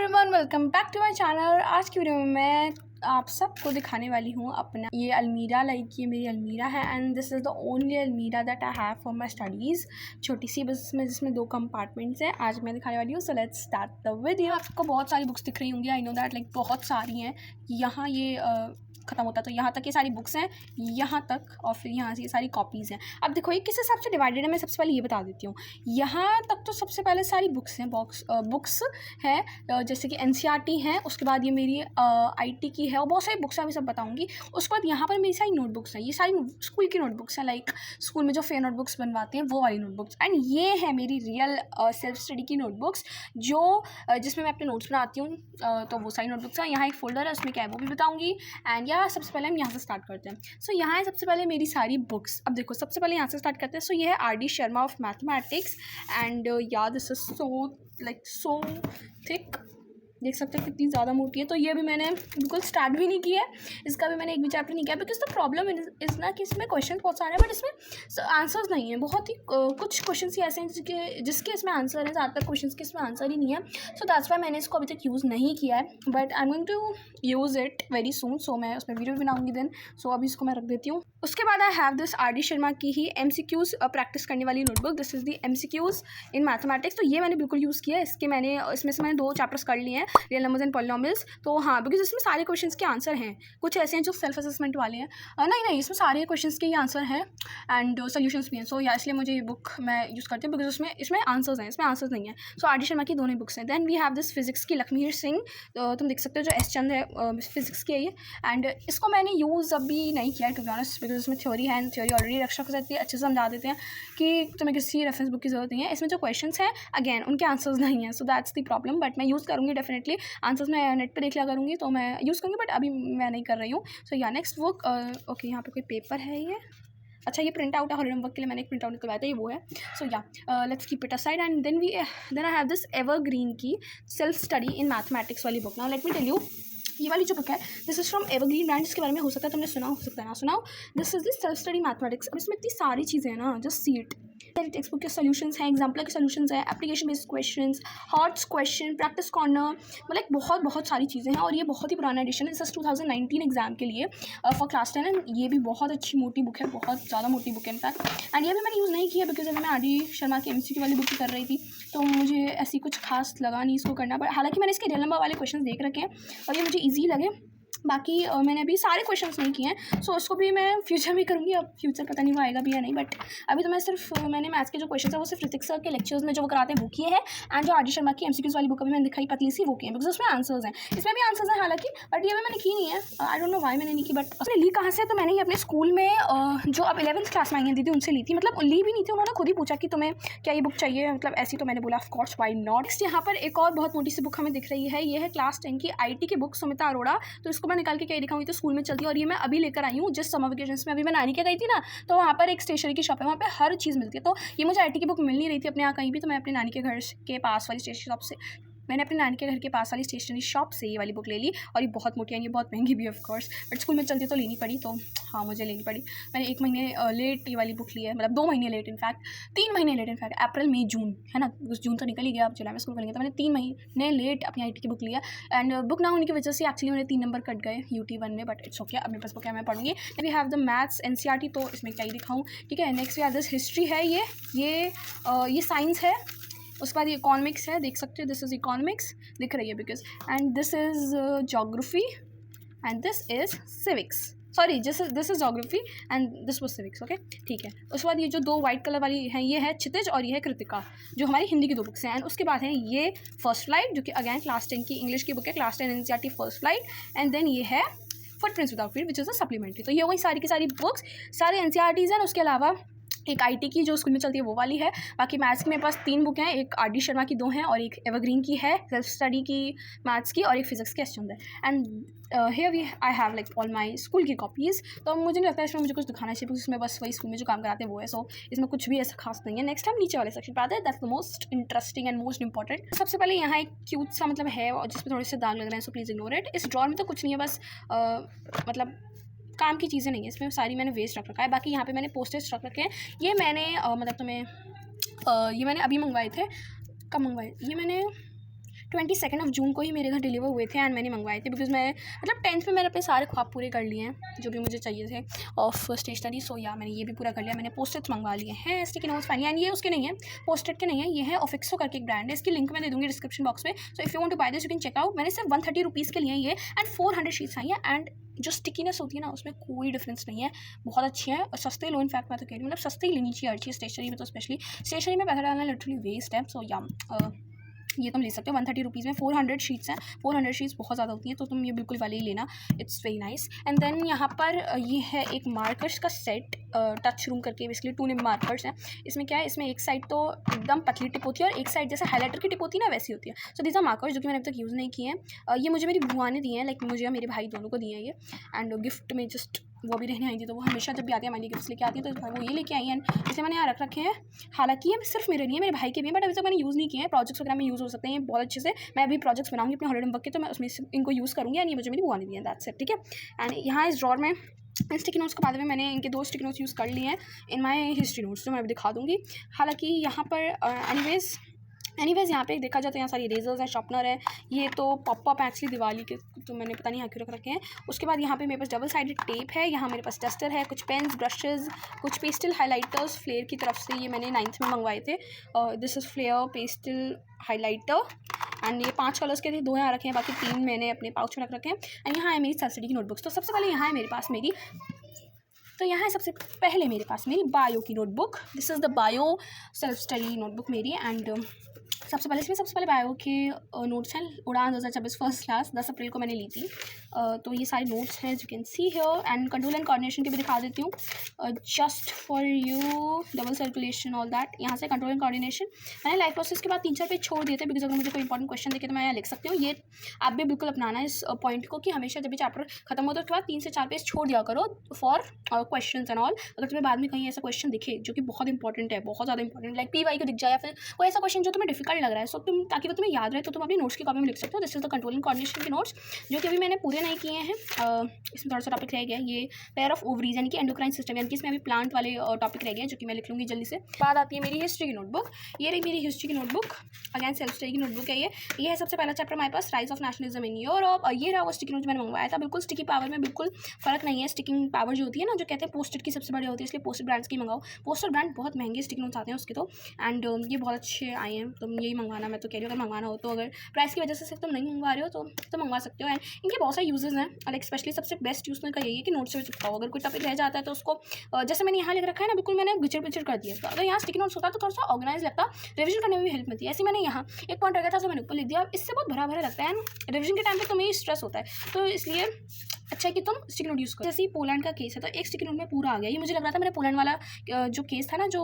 Everyone, welcome back to my channel. आज की video में मैं आप सबको दिखाने वाली हूँ अपना ये अलमीरा। ये मेरी अलमीरा है and this is the only अलमीरा that I have for my studies. छोटी सी बस में जिसमें 2 कंपार्टमेंट्स हैं। आज मैं दिखाने वाली हूँ। So let's start the video. आपको बहुत सारी बुक्स दिख रही होंगी, आई नो दैट, बहुत सारी हैं। यहाँ ये ख़त्म होता तो यहाँ तक ये सारी बुक्स हैं, यहाँ तक, और फिर यहाँ से ये सारी कॉपीज़ हैं। अब देखो ये किस हिसाब से डिवाइडेड है, मैं सबसे पहले ये बता देती हूँ। यहाँ तक तो सबसे पहले सारी बुक्स हैं, बुक्स हैं, जैसे कि NCERT हैं। उसके बाद ये मेरी IT की है और बहुत सारी बुक्स हैं, अभी सब बताऊँगी। उसके बाद यहाँ पर मेरी सारी नोटबुक्स हैं, ये सारी स्कूल की नोटबुक्स हैं, स्कूल में जो फेयर नोटबुक्स बनवाते हैं वो वाली नोटबुक्स। एंड ये है मेरी रियल सेल्फ स्टडी की नोटबुक्स जो जिसमें मैं अपने नोट्स बनाती हूँ। तो वो सारी नोटबुक्स हैं। यहाँ एक फ़ोल्डर है, उसमें क्या है वो भी बताऊँगी। एंड सबसे पहले हम यहाँ से स्टार्ट करते हैं। सो यहाँ है सबसे पहले मेरी सारी बुक्स। अब देखो सबसे पहले यहाँ से स्टार्ट करते हैं। सो ये है RD Sharma of mathematics and this is so thick. देख सकते हैं कितनी ज़्यादा मोटी है। तो ये भी मैंने बिल्कुल स्टार्ट भी नहीं किया है, इसका भी मैंने एक भी चैप्टर नहीं किया, बिकॉज द प्रॉब्लम इज़ ना कि इसमें क्वेश्चन बहुत सारे हैं बट इसमें आंसर्स नहीं है। बहुत ही कुछ क्वेश्चन ही ऐसे हैं जिसके इसमें आंसर है, ज़्यादातर क्वेश्चन के इसमें आंसर ही नहीं है। सो दैट्स वाई मैंने इसको अभी तक यूज़ नहीं किया है, but I am going to use it very soon. So मैं उसमें वीडियो भी बनाऊंगी देन। सो अभी इसको मैं रख देती हूँ। उसके बाद आई हैव दिस RD शर्मा की ही MCQs प्रैक्टिस करने वाली notebook. This is the MCQs in mathematics. तो ये मैंने बिल्कुल यूज़ किया है। इसमें से मैंने 2 चैप्टर्स कर लिए हैं, रियल नंबर्स एंड पॉलिनॉमियल्स। तो हाँ, बिकॉज इसमें सारे क्वेश्चंस के आंसर हैं। कुछ ऐसे हैं जो सेल्फ असेसमेंट वाले हैं, नहीं, इसमें सारे क्वेश्चंस के ही आंसर हैं एंड सोल्यूशंस भी हैं। सो इसलिए मुझे ये बुक मैं यूज़ करती हूँ, बिकॉज इसमें आंसर्स हैं, इसमें आंसर्स नहीं है। सो RD शर्मा की दोनों बुक्स हैं। Then we have this physics की लक्ष्मीर सिंह, तुम देख सकते हो, जो S चंद है, फिजिक्स की है ये। एंड इसको मैंने यूज़ अभी नहीं किया है टू बी ऑनेस्ट, बिकॉज इसमें थ्योरी है, थ्योरी ऑलरेडी रक्षा कर सकती है, अच्छे से समझा देते हैं कि तुम्हें किसी रेफरेंस बुक की ज़रूरत नहीं है। इसमें जो क्वेश्चंस हैं अगेन उनके आंसर्स नहीं हैं। So that's the problem, but मैं यूज़ करूँगी डेफिनेटली। आंसर्स मैं नेट पे देख लिया करूँगी तो मैं यूज़ करूँगी, बट अभी मैं नहीं कर रही हूँ। सो या नेक्स्ट बुक, ओके, यहाँ पे कोई पेपर है ये। अच्छा, ये प्रिंट आउट है, हॉलीडे वर्क के लिए मैंने एक प्रिंट आउट निकलवाया था, ये वो है। So yeah let's keep it aside and then I have this Evergreen की सेल्फ स्टडी इन मैथमेटिक्स वाली book. Now let me tell you, ये वाली जो बुक है this is from Evergreen brand, जिसके बारे में हो सकता है तुमने सुना, हो सकता है ना सुना हो। This is this self study mathematics. अब इसमें इतनी सारी चीज़ें हैं ना, just see it. Text book के सॉल्यूशंस हैं, एग्जाम्पल के सॉल्यूशंस हैं, application based questions, hots question, practice corner, बहुत सारी चीज़ें हैं। और ये बहुत ही पुराना एडिशन है, इस 2019 एग्जाम के लिए फॉर क्लास 10। एंड ये भी बहुत अच्छी मोटी बुक है, बहुत ज़्यादा मोटी बुक है इनफैक्ट। एंड ये भी मैंने यूज़ नहीं किया बिकॉज अभी मैं RD शर्मा की MCQ वाली बुक कर रही थी, तो मुझे ऐसी कुछ खास लगा नहीं इसको करना। बट हालांकि मैंने इसके रियल नंबर वाले क्वेश्चन देख रखे हैं और ये मुझे ईजी लगे। बाकी मैंने अभी सारे क्वेश्चंस नहीं किए हैं, सो उसको भी मैं फ्यूचर में करूँगी। अब फ्यूचर पता नहीं वो आएगा भी या नहीं, बट अभी तो मैं मैंने मैथ्स के जो क्वेश्चन है वो सिर्फ ऋतिक सर के लेक्चर्स में जो वो कराते हैं वो किए हैं। एंड जो RD शर्मा की MCQs वाली बुक अभी मैंने दिखाई पतली सी, वो किए हैं, बिकॉज उसमें आंसर्स हैं, इसमें भी आंसर्स हैं हालांकि, बट ये भी मैंने की नहीं है। आई डोंट नो वाई मैंने नहीं की, बट उसने ली कहाँ से, तो मैंने ये अपने स्कूल में जो अब 11th क्लास में आई हैं दीदी, उनसे ली थी। मतलब ली भी नहीं थी, उन्होंने खुद ही पूछा कि तुम्हें क्या ये बुक चाहिए, मतलब ऐसी, तो मैंने बोला of course why not. Next यहाँ पर एक और बहुत मोटी सी बुक हमें दिख रही है, ये है क्लास 10 की IT की बुक, सुमिता अरोड़ा। तो इसको मैं निकाल के क्या दिखाऊंगी, तो स्कूल में चलती है और ये मैं अभी लेकर आई हूँ जस्ट समर वेकेशंस में। अभी मैं नानी के गई थी ना, तो वहाँ पर एक स्टेशनरी की शॉप है, वहाँ पे हर चीज़ मिलती है। तो ये मुझे IT की बुक मिल नहीं रही थी अपने यहाँ कहीं भी, तो मैं अपने नानी के घर के पास वाली स्टेशनरी शॉप से मैंने अपने नानी के घर के पास वाली स्टेशनरी शॉप से ये वाली बुक ले ली। और ये बहुत मोटी है, ये बहुत महंगी भी है ऑफ कोर्स, बट स्कूल में चलती तो लेनी पड़ी, तो हाँ मुझे लेनी पड़ी। मैंने 1 महीने लेट ये वाली बुक ली है, मतलब 2 महीने लेट, इनफैक्ट 3 महीने लेट, इनफैक्ट अप्रैल मई जून है ना, उस जून तो निकल ही गया, अब जुलाई में स्कूल खुलेंगे, तो मैंने 3 महीने लेट अपनी IT की बुक लिया। एंड बुक ना होने की वजह से एक्चुअली मेरे 3 नंबर कट गए UT1 में, बट इट्स ओके, अब मेरे पास बुक है, मैं पढ़ूंगी। We have the maths NCERT, तो इसमें क्या ही दिखाऊँ, ठीक है। Next we have this history है, ये साइंस है। उसके बाद ये इकोनॉमिक्स है, देख सकते हो, दिस इज़ इकोनॉमिक्स दिख रही है because, and this is geography and this is civics, sorry this is geography and this was civics, okay, ठीक है। उसके बाद ये जो 2 वाइट कलर वाली हैं, ये है क्षितिज और ये है कृतिका, जो हमारी हिंदी की 2 बुक्स हैं। एंड उसके बाद है ये फर्स्ट फ्लाइट, जो कि अगैन क्लास 10 की इंग्लिश की बुक है, class 10 NCERT first flight. And then ये है footprints without feet, which is a supplementary. तो ये वही सारी की सारी बुक्स, सारे NCERTs हैं। उसके अलावा एक IT की जो स्कूल में चलती है वो वाली है। बाकी मैथ्स की मेरे पास 3 बुक हैं, एक RD शर्मा की 2 हैं और एक एवरग्रीन की है सेल्फ स्टडी की मैथ्स की, और एक फिजिक्स की एस है। And here I have all my school की कॉपीज़। तो मुझे नहीं लगता इसमें मुझे कुछ दिखाना चाहिए, क्योंकि इसमें बस वही स्कूल में जो काम कराते हैं वो है। सो इसमें कुछ भी ऐसा खास नहीं है। नेक्स्ट हम नीचे वाले सेक्शन पे आते हैं, that's the most interesting and most important. सबसे पहले यहाँ एक क्यूट सा मतलब है और जिसमें थोड़े से दाग लग रहे हैं, सो प्लीज़ इग्नोर इट। इस ड्रॉर में तो कुछ नहीं है, बस मतलब काम की चीज़ें नहीं है इसमें, सारी मैंने वेस्ट रख रखा है। बाकी यहाँ पे मैंने पोस्टर्स रख रखे हैं, ये मैंने मतलब ये मैंने अभी मंगवाए थे, कब मंगवाए, ये मैंने 22 जून को ही मेरे घर डिलीवर हुए थे एंड मैंने मंगवाए थे बिकॉज मैं मतलब 10th में मैंने अपने सारे ख्वाब पूरे कर लिए हैं जो भी मुझे चाहिए थे ऑफ स्टेशनरी। सो या मैंने ये भी पूरा कर लिया। मैंने पोस्ट-इट्स मंगवा लिए हैं, स्टिकी नोट्स फाइनली। एंड ये उसके नहीं है, पोस्ट-इट के नहीं है, ये है ऑफिक्सो करके एक ब्रांड है। इसकी लिंक मैं दे दूँगी डिस्क्रिप्शन बॉक्स में। So if you want to buy this you can check out. मैंने सिर्फ 130 रुपीज़ के लिए ये एंड 400 शीट्स आई हैं एंड जो स्टिकीनेस होती है ना उसमें कोई डिफरेंस नहीं है, बहुत अच्छी है और सस्ते लो। इनफैक्ट मैं तो कह रही हूँ मतलब सस्ते ही लेनी चाहिए हर चीज़, स्टेशनरी में तो स्पेशली। स्टेशनरी में पैसा डालना लिटरली वेस्ट है। सो या ये तुम ले सकते हो 130 रुपीज़ में। 400 शीट्स हैं, 400 शीट्स बहुत ज़्यादा होती हैं तो तुम ये बिल्कुल वाले ही लेना, it's very nice. And then यहाँ पर ये है एक मार्कर्स का सेट, टच रूम करके बेसिकली 2 निब मार्कर्स हैं। इसमें क्या है, इसमें एक साइड तो एकदम पतली टिप होती है और एक साइड जैसे हाईलाइटर की टिप होती है ना वैसी होती है। सो दीज आर मार्कर्स जो कि मैंने अभी तक यूज़ नहीं किए हैं। ये मुझे मेरी बुआ ने दिए हैं, लाइक मुझे और मेरे भाई दोनों को दिए हैं ये। एंड गिफ्ट में जस्ट वो भी रहने आई थी तो वो हमेशा जब भी आती है हमारे लिए गिफ्ट लेके आती है तो वो ये लेके आई हैं। इसे मैंने यहाँ रख रखे हैं। हालांकि ये सिर्फ मेरे नहीं है, मेरे भाई के भी हैं, बट अभी तक मैंने यूज़ नहीं किए हैं। प्रोजेक्ट्स वगैरह में यूज़ हो सकते हैं बहुत अच्छे से। मैं अभी प्रोजेक्ट्स बनाऊंगी अपने हॉलीडे वर्क के तो मैं उसमें इनको यूज़ करूँगी। एंड ये मुझे मेरी बुआ ने दिए हैं, दैट्स इट, ठीक है। एंड यहाँ इस ड्रॉर में स्टिकी नोट्स के बाद में मैंने इनके 2 स्टिकी नोट्स यूज़ कर लिए हैं इन माई हिस्ट्री नोट्स, तो मैं अभी दिखा दूँगी। हालाँकि यहाँ पर एनीवेज़ यहाँ पे देखा जाए तो यहाँ सारी इरेजर्स हैं, शार्पनर है। ये तो पॉप एक्चुअली दिवाली के तो मैंने पता नहीं क्यों रख रखे हैं। उसके बाद यहाँ पे मेरे पास डबल साइडेड टेप है, यहाँ मेरे पास डस्टर है, कुछ पेन्स, ब्रशेज़, कुछ पेस्टल हाइलाइटर्स फ्लेयर की तरफ से, ये मैंने 9th में मंगवाए थे। This is Flair pastel highlighter and ये 5 कलर्स के थे, 2 यहाँ रखे हैं, बाकी 3 मैंने अपने पाउच में रख रखे हैं। एंड यहाँ है मेरी सेल्फ स्टडी की नोटबुक्स। तो सबसे पहले यहाँ है मेरे पास यहाँ है सबसे पहले मेरे पास मेरी बायो की notebook. This is the bio self study notebook मेरी। एंड सबसे पहले बायो के नोट्स हैं। उड़ान 2026 फर्स्ट क्लास 10 अप्रैल को मैंने ली थी। तो ये सारे नोट्स हैं you can see here. And control and coordination के भी दिखा देती हूँ just for you, double circulation all that. यहाँ से कंट्रोल एंड कोऑर्डिनेशन मैंने लाइफ प्रोसेस के बाद 3-4 पेज छोड़ दिए थे बिकॉज अगर मुझे कोई इंपॉर्टेंट क्वेश्चन देखे तो मैं यहाँ लिख सकती हूँ। ये आप भी बिल्कुल अपनाना इस पॉइंट को कि हमेशा जब भी चैप्टर खत्म होता है उसके बाद 3 से 4 पेज छोड़ दिया करो फॉर क्वेश्चन एंड ऑल। अगर तुम्हें बाद में कहीं ऐसा क्वेश्चन दिखे जो कि बहुत इंपॉर्टेंट है, बहुत ज़्यादा इंपॉर्टेंट, लाइक PY को दिख जाए या फिर कोई ऐसा क्वेश्चन जो तुम्हें डिफिकल्ट लग रहा है, सो तुम ताकि वो तुम्हें याद रहे तो तुम अपनी नोट्स की कॉपी में लिख सकते हो। This is the control and coordination के नोट्स जो कि अभी मैंने पूरे नहीं किए हैं। इसमें थोड़ा सा टॉपिक रह गया, ये पेयर ऑफ ओवरीज यानी कि एंडोक्राइन सिस्टम, यानी कि इसमें अभी प्लांट वाले टॉपिक रह गए हैं जो कि मैं लिख लूँगी जल्दी से। बाद आती है मेरी हिस्ट्री की नोटबुक। ये रही मेरी हिस्ट्री की नोटबुक, अगेन सेल्फ स्टडी की नोटबुक है ये है सबसे पहला चैप्टर हमारे पास, rise of nationalism in Europe. और ये रहा वो स्टिकी नोट मैंने मंगवाया था। बिल्कुल स्टिकी पावर में बिल्कुल फर्क नहीं है। स्टिकिंग पावर जो होती है ना, जो कहते हैं पोस्टेड की सबसे बड़ी होती है, इसलिए पोस्टेड ब्रांड्स की मंगाओ। पोस्टर ब्रांड बहुत महंगे स्टिकी नोट्स आते हैं उसके तो। एंड ये बहुत अच्छे आए हैं, तुम यही मंगवाना। मैं तो कह रही हूँ अगर मंगवाना हो तो, अगर प्राइस की वजह से सिर्फ तुम नहीं मंगवा रहे हो तो मंगवा सकते हो। एंड इनके बहुत सारे यूजेस हैं, लाइक स्पेशली सबसे बेस्ट यूज़ का यही है कि नोट्स से चिपकाओ। अगर कोई टॉपिक रह जाता है तो उसको जैसे मैंने यहाँ लिख रखा है ना, बिल्कुल मैंने पिक्चर कर दिया। अगर यहाँ स्टिकी नोट्स होता तो थोड़ा सा ऑर्गेनाइज लगता, रिविजन करने में भी हेल्प मिलती है। ऐसे मैंने यहाँ एक पॉइंट रह गया था तो मैंने ऊपर लिख दिया। इससे बहुत भरा भरा लगता है, रिविजन के टाइम पर तुम्हें स्ट्रेस होता है, तो इसलिए अच्छा है कि तुम स्टिकी नोट यूज़ करो। जैसे ही पोलैंड का केस है तो एक स्टिकी नोट में पूरा आ गया। ये मुझे लग रहा था मैंने पोलैंड वाला जो केस था ना, जो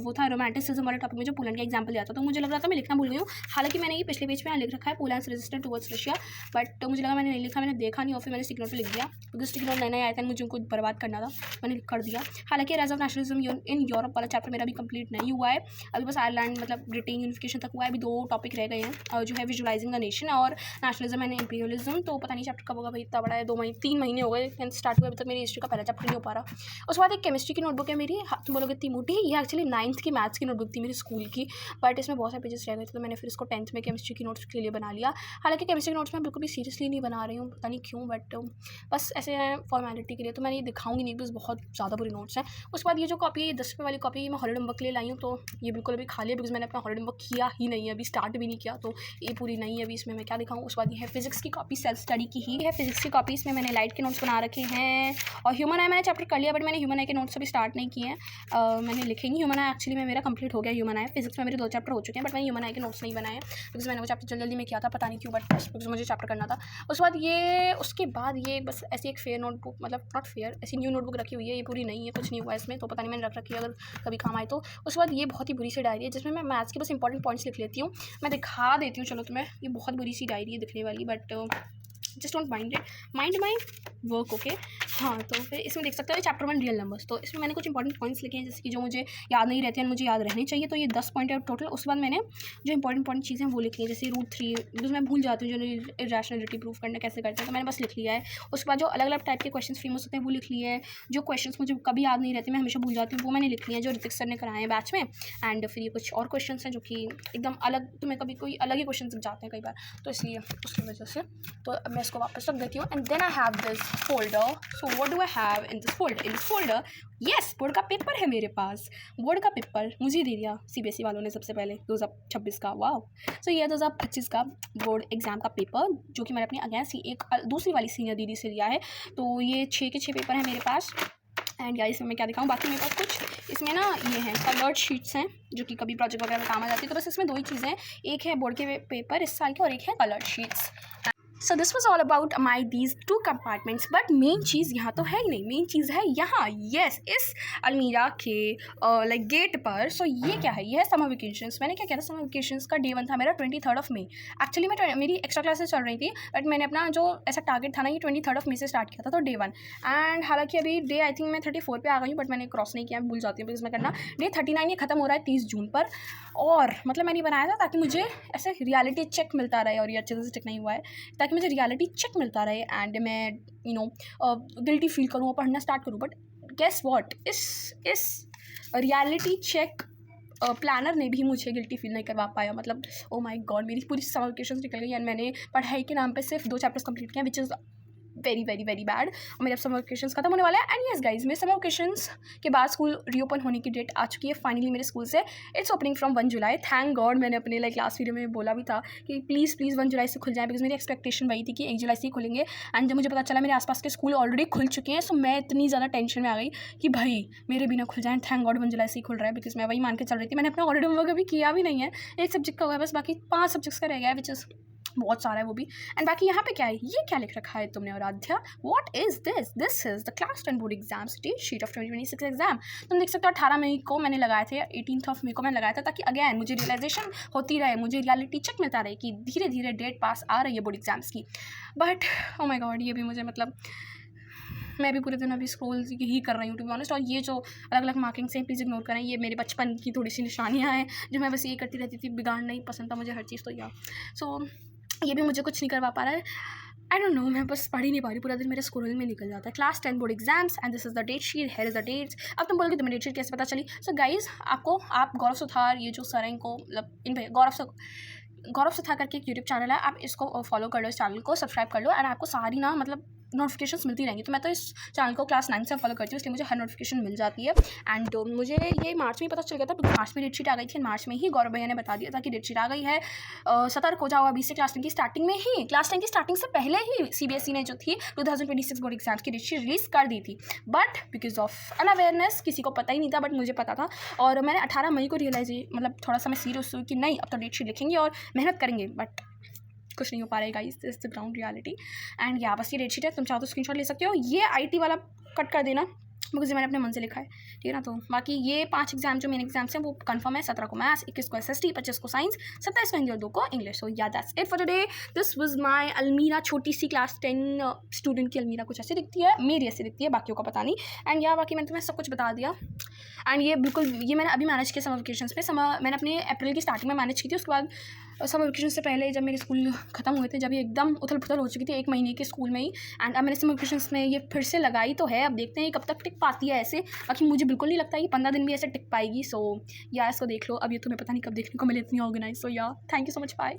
वो था रोमांटिसिज्म वाले टॉपिक में जो पोलैंड का एग्जांपल दिया था, तो मुझे लग रहा था मैं लिखना भूल गई हूँ। हालांकि मैंने ये पिछले पेज पे यहाँ लिख रखा है Poland resistant towards Russia, but मुझे लगा मैंने नहीं लिखा, मैंने देखा नहीं और फिर मैंने स्टिकी नोट पर लिख दिया क्योंकि स्टिकी नोट नए आया था, मुझे उनको बर्बाद करना था, मैंने कर दिया। हालांकि rise of nationalism in Europe वाला चैप्टर मेरा अभी कंप्लीट नहीं हुआ है, अभी बस आयरलैंड मतलब ब्रिटेन यूनिफिकेशन तक हुआ है। अभी 2 टॉपिक रह गए हैं जो है विजुअलाइजिंग द नेशन और नेशनलिज्म एंड इंपीरियलिज्म। तो पता नहीं चैप्टर कब होगा भाई, इतना बड़ा है, 3 महीने हो गए स्टार्ट हुए, अभी तक मेरी हिस्ट्री का पहला चैप्टर नहीं हो पा रहा। उसके बाद एक केमिस्ट्री की नोटबुक है मेरी। तुम बोलोगे इतनी मोटी, ये एक्चुअली 9th की मैथ्स की नोटबुक थी मेरी स्कूल की, बट इसमें बहुत सारे पेजेस रह गए थे तो मैंने फिर इसको 10th में केमिस्ट्री की नोट्स के लिए बना लिया। हालांकि केमिस्ट्री के नोट्स में बिल्कुल भी सीरियसली नहीं बना रही हूँ, पता नहीं क्यों, बट बस ऐसे हैं फॉर्मेलिटी के लिए, तो मैं ये दिखाऊंगी नहीं, बस बहुत ज़्यादा बुरी नोट्स हैं। उसके बाद ये जो कॉपी है 10 रुपये वाली कॉपी, मैं हॉलीडे वर्क के लिए लाई हूँ, तो ये बिल्कुल अभी खाली है बिकॉज मैंने अपना हॉलीडे वर्क किया ही नहीं है, अभी स्टार्ट भी नहीं किया, तो ये पूरी नहीं है अभी, इसमें मैं क्या दिखाऊँ। उसके बाद ये है फिजिक्स की कॉपी, सेल्फ स्टडी की ही है फिजिक्स की कॉपी, इसमें मैंने लाइट के नोट्स बना रखे हैं। और ह्यूमन आई मैंने चैप्टर कर लिया, बट मैंने ह्यूमन आई के नोट्स अभी स्टार्ट नहीं किए हैं, मैंने लिखे नहीं। ह्यूमन आई एक्चुअली में मेरा कंप्लीट हो गया ह्यूमन आई। फिजिक्स में मेरे 2 चैप्टर हो चुके हैं, बट मैंने ह्यूमन आई के नोट्स नहीं बनाए बिकॉज मैंने वो चैप्टर जल्दी में किया था, पता नहीं क्यों, बट बिकॉज मुझे चैप्टर करना था। उसके बाद ये बस ऐसी एक फेयर नोटबुक, मतलब नॉट फेयर, ऐसी न्यू नोटबुक रखी हुई है, ये पूरी नहीं है, कुछ नहीं हुआ इसमें, तो पता नहीं मैंने रख रखी है, अगर कभी काम आए तो। उसके बाद ये बहुत ही बुरी सी डायरी है जिसमें मैं मैथ्स के बस इंपॉर्टेंट पॉइंट्स लिख लेती हूँ, मैं दिखा देती हूँ चलो तुम्हें। ये बहुत बुरी सी डायरी है दिखने वाली, but just don't mind it, mind my work, okay. हाँ, तो फिर इसमें देख सकते हो चैप्टर 1 रियल नंबर्स। तो इसमें मैंने कुछ इंपॉर्टेंट पॉइंट्स लिखे हैं जैसे कि जो मुझे याद नहीं रहते हैं, मुझे याद रहने चाहिए। तो ये 10 पॉइंट है टोटल। उसके बाद मैंने जो इंपॉर्टेंट चीज़ें हैं वो लिखी है, जैसे √3 बिकॉज़ मैं भूल जाती हूँ जो इरैशनैलिटी प्रूव करना कैसे करते हैं, तो मैंने बस लिख लिया है। उसके बाद जो अलग अलग टाइप के क्वेश्चन फ्रेम हो सकते हैं वो लिख लिए हैं। जो क्वेश्चन मुझे कभी याद नहीं रहते, मैं हमेशा भूल जाती हूँ, वो मैंने लिख लिए हैं जो ऋतिक सर ने कराए हैं बैच में। एंड फिर ये कुछ और क्वेश्चन हैं जो कि एकदम अलग, तुम्हें कभी कोई अलग ही क्वेश्चन दिख जाते हैं कई बार, तो इसलिए उसकी वजह से तो अब मैं इसको वापस रख देती हूँ। And then I have this folder. So what do I have in this folder? Yes, board का पेपर है मेरे पास। बोर्ड का पेपर मुझे दे दिया CBSE वालों ने सबसे पहले 2026 का। वाह। सो ये 2025 का बोर्ड एग्जाम का पेपर जो कि मैंने अपनी अगेंस्ट एक दूसरी वाली सीनियर दीदी से लिया है। तो ये 6 के 6 पेपर हैं मेरे पास। एंड यार इसमें मैं क्या दिखाऊँ, बाकी मेरे पास कुछ इसमें ना ये हैं कलर्ड शीट्स हैं जो कि कभी प्रोजेक्ट वगैरह में काम आ जाती है। तो बस इसमें 2 ही चीज़ें हैं, एक है बोर्ड के पेपर इस साल के और एक है coloured sheets. So this was all about my these 2 compartments. But main चीज़ यहाँ तो है ही नहीं, मेन चीज़ है यहाँ, यस, इस अलमीरा के लाइक गेट पर। सो ये क्या है, ये है समर वेकेशंस। मैंने क्या किया था, समर वेकेशंस का डे 1 था मेरा 23 मई। एक्चुअली मैं मेरी एक्स्ट्रा क्लासेस चल रही थी, बट मैंने अपना जो ऐसा टारगेट था ना ये 23 मई से स्टार्ट किया था, तो डे 1। एंड हालांकि अभी डे आई थिंक मैं 34 पे आ गई हूँ, बट मैंने क्रॉस नहीं किया, भूल जाती हूँ बिकॉज मैं करना। डे 39 ये खत्म हो रहा है 30 जून पर। और मतलब मैंने बनाया था ताकि मुझे ऐसे रियलिटी चेक मिलता रहे, और ये अच्छे से चेक नहीं हुआ है, ताकि मुझे रियलिटी चेक मिलता रहे एंड मैं गिल्टी फील करूँ और पढ़ना स्टार्ट करूँ। बट गेस व्हाट, इस रियलिटी चेक प्लानर ने भी मुझे गिल्टी फील नहीं करवा पाया। मतलब ओ माय गॉड, मेरी पूरी समर वेकेशंस निकल गई एंड मैंने पढ़ाई के नाम पे सिर्फ 2 चैप्टर्स कंप्लीट किए, which is very very very bad. मेरे अब समर वेकेशंस खत्म होने वाला है। एंड यस गाइज, मेरे समर वेकेशंस के बाद स्कूल रीओपन होने की डेट आ चुकी है फाइनली मेरे स्कूल से। It's opening from 1 July. Thank God. मैंने अपने लाइक लास्ट वीडियो में बोला भी था कि प्लीज़ 1 जुलाई से खुल जाए, बिकॉज मेरी एक्सपेक्टेशन वही थी कि 1 जुलाई से ही खुलेंगे। एंड जब मुझे पता चला मेरे आसपास के स्कूल ऑलरेडी खुल चुके हैं, सो मैं इतनी ज़्यादा टेंशन में आ गई कि भाई मेरे बिना खुल जाए। थैंक गॉड 1 जुलाई से ही खुल रहा है, बिकॉज मैं वही मान के चल रही थी। मैंने अपना ऑलरेडी होमवर्क अभी किया भी नहीं है, 1 सब्जेक्ट का हुआ है बस, बाकी 5 सब्जेक्ट्स का रह गया है, विच इज़ बहुत सारा है वो भी। एंड बाकी यहाँ पे क्या है, ये क्या लिख रखा है तुमने Aaradhya? What is this? This is the class 10 board exams date sheet of 2026 एग्जाम। तुम देख सकते हो 18 मई को मैंने लगाए थे, 18 मई को मैंने लगाया था, ताकि अगेन मुझे रियलाइजेशन होती रहे, मुझे रियलिटी चेक मिलता रहे कि धीरे धीरे डेट पास आ रही है बोर्ड एग्जाम्स की। बट ओ माई गॉड, ये भी मुझे मतलब मैं भी पूरे दिन अभी स्क्रॉल ही कर रही हूँ टू बी ऑनेस्ट। और ये जो अलग अलग मार्किंग्स हैं प्लीज़ इग्नोर करें, ये मेरे बचपन की थोड़ी सी निशानियाँ हैं जो मैं बस ये करती रहती थी। बिगाड़ना ही पसंद था मुझे हर चीज़, तो या सो ये भी मुझे कुछ नहीं करवा पा रहा है। आई डोंट नो, मैं बस पढ़ ही नहीं पा रही, पूरा दिन मेरे स्कूलिंग में निकल जाता है। Class 10 board exams and this is the date sheet, here is the dates. अब तुम बोलोगे तुम्हें डेट शीट कैसे पता चली? सो गाइज, आप गौरव सुथार, ये जो सर हैं इनको मतलब इन गौरव सुथार करके एक यूट्यूब चैनल है, आप इसको फॉलो कर लो, इस चैनल को सब्सक्राइब कर लो एंड आपको सारी ना मतलब नोटिफिकेशंस मिलती रहेंगी। तो मैं तो इस चैनल को क्लास 9 से फॉलो करती हूँ, इसलिए मुझे हर नोटिफिकेशन मिल जाती है। एंड मुझे ये मार्च में पता चल गया था, क्योंकि मार्च में डेट शीट आ गई थी। मार्च में ही गौरव भैया ने बता दिया था कि डेट शीट आ गई है, सतर्क हो जाओ अभी से। क्लास 10 की स्टार्टिंग में ही, क्लास 10 की स्टार्टिंग से पहले ही CBSE ने जो थी 2026 बोर्ड एग्जाम्स की डेट शीट रिलीज कर दी थी। बट बिकॉज ऑफ अनअवेयरनेस किसी को पता ही नहीं था, बट मुझे पता था। और मैंने 18 मई को रियलाइज मतलब थोड़ा सा मैं सीरियस हुई कि नहीं अब तो डेट शीट लिखेंगे और मेहनत करेंगे, बट कुछ नहीं हो पा रहा है guys, this is the ground reality. And या बस ये डेट शीट है, तुम चाहो तो स्क्रीनशॉट ले सकते हो। ये IT वाला कट कर देना बिकॉज मैंने अपने मन से लिखा है, ठीक है ना। तो बाकी ये 5 एग्जाम जो मेन एग्जाम्स हैं वो कंफर्म है। 17 को मैथ्स, 21 को SST, 25 को साइंस, 27 को हिंदी और 2 को इंग्लिश। सो या that's it for today. This was my अलमीरा, छोटी सी क्लास 10 स्टूडेंट की अलमीरा कुछ ऐसी दिखती है, मेरी ऐसी दिखती है, बाकियों का पता नहीं। एंड या बाकी मैंने तुम्हें सब कुछ बता दिया। एंड ये बिल्कुल ये मैंने अभी मैनेज किया समर वेकेशंस में। मैंने अपने अप्रैल की स्टार्टिंग में मैनेज की थी, उसके बाद समर वेकेशन से पहले जब मेरे स्कूल खत्म हुए थे, जब ये एकदम उथल पुथल हो चुकी थी 1 महीने के स्कूल में ही। एंड अब मैंने समर वेकेशंस में ये फिर से लगाई तो है, अब देखते हैं कब तक टिक पाती है ऐसे। बाकी मुझे बिल्कुल नहीं लगता कि 15 दिन भी ऐसे टिक पाएगी। सो या इसको देख लो, अब ये तुम्हें पता नहीं कब देखने को मिले, इतनी organise. So yeah thank you so much, bye.